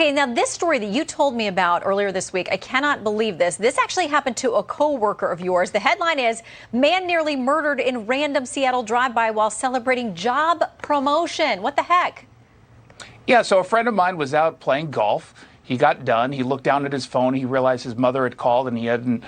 Okay, now this story that you told me about earlier this week, I cannot believe this. This actually happened to a co-worker of yours. The headline is, "Man nearly murdered in random Seattle drive-by while celebrating job promotion." What the heck? Yeah, so a friend of mine was out playing golf. He got done. He looked down at his phone. He realized his mother had called and he hadn't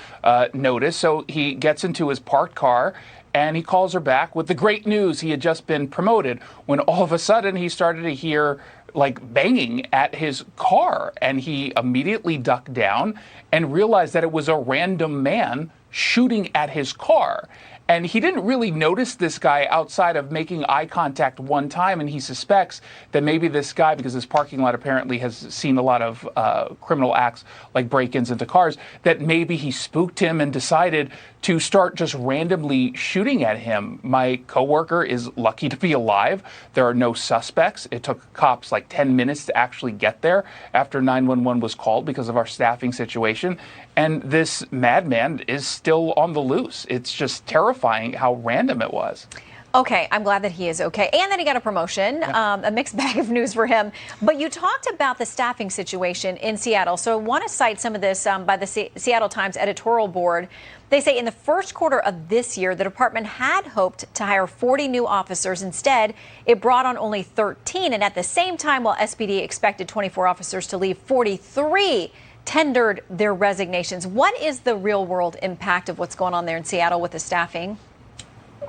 noticed. So he gets into his parked car and he calls her back with the great news. He had just been promoted when all of a sudden he started to hear like banging at his car. And he immediately ducked down and realized that it was a random man shooting at his car. And he didn't really notice this guy outside of making eye contact one time. And he suspects that maybe this guy, because his parking lot apparently has seen a lot of criminal acts like break-ins into cars, that maybe he spooked him and decided to start just randomly shooting at him. My coworker is lucky to be alive. There are no suspects. It took cops like 10 minutes to actually get there after 911 was called because of our staffing situation. And this madman is still on the loose. It's just terrifying how random it was. Okay, I'm glad that he is okay. And that he got a promotion, a mixed bag of news for him. But you talked about the staffing situation in Seattle. So I want to cite some of this by the Seattle Times editorial board. They say in the first quarter of this year, the department had hoped to hire 40 new officers. Instead, it brought on only 13. And at the same time, while SPD expected 24 officers to leave, 43 tendered their resignations. What is the real world impact of what's going on there in Seattle with the staffing?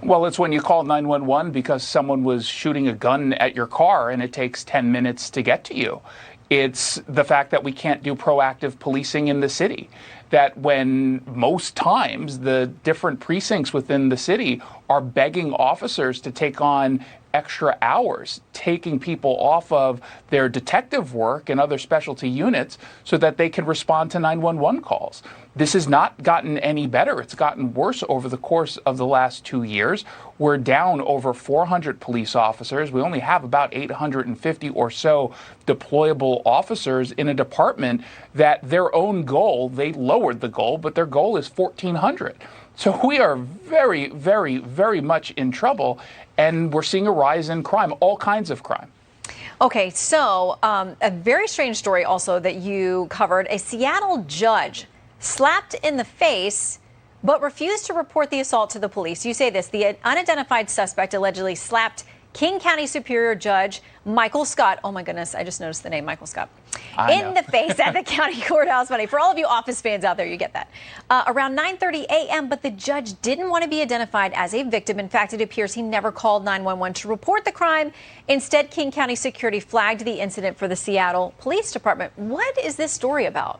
Well, it's when you call 911 because someone was shooting a gun at your car and it takes 10 minutes to get to you. It's the fact that we can't do proactive policing in the city, that when most times the different precincts within the city are begging officers to take on extra hours, taking people off of their detective work and other specialty units so that they can respond to 911 calls. This has not gotten any better. It's gotten worse over the course of the last 2 years. We're down over 400 police officers. We only have about 850 or so deployable officers in a department that their own goal, they lowered the goal, but their goal is 1,400. So we are very, very, very much in trouble, and we're seeing a rise in crime, all kinds of crime. Okay, so a very strange story also that you covered. A Seattle judge slapped in the face but refused to report the assault to the police. You say this, the unidentified suspect allegedly slapped King County Superior Judge Michael Scott. Oh my goodness, I just noticed the name, Michael Scott. In the face at the county courthouse. Funny. For all of you Office fans out there, you get that. Around 9:30 a.m., but the judge didn't want to be identified as a victim. In fact, it appears he never called 911 to report the crime. Instead, King County Security flagged the incident for the Seattle Police Department. What is this story about?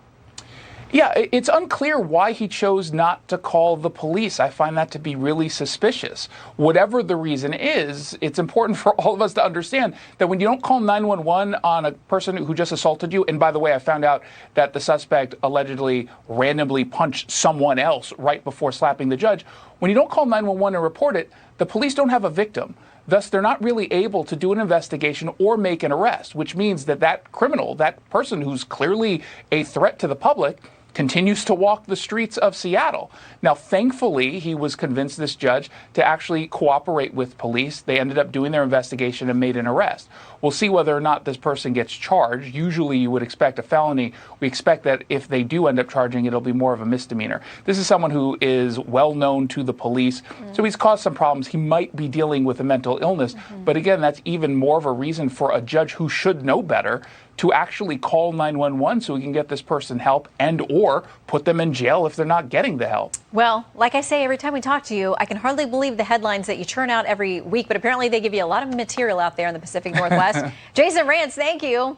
Yeah, it's unclear why he chose not to call the police. I find that to be really suspicious. Whatever the reason is, it's important for all of us to understand that when you don't call 911 on a person who just assaulted you, and by the way, I found out that the suspect allegedly randomly punched someone else right before slapping the judge. When you don't call 911 and report it, the police don't have a victim. Thus, they're not really able to do an investigation or make an arrest, which means that that criminal, that person who's clearly a threat to the public, continues to walk the streets of Seattle. Now, thankfully, he was convinced, this judge, to actually cooperate with police. They ended up doing their investigation and made an arrest. We'll see whether or not this person gets charged. Usually you would expect a felony. We expect that if they do end up charging, it'll be more of a misdemeanor. This is someone who is well known to the police, so he's caused some problems. He might be dealing with a mental illness, but again, that's even more of a reason for a judge who should know better to actually call 911 so we can get this person help and or put them in jail if they're not getting the help. Well, like I say, every time we talk to you, I can hardly believe the headlines that you churn out every week, but apparently they give you a lot of material out there in the Pacific Northwest. Jason Rantz, thank you.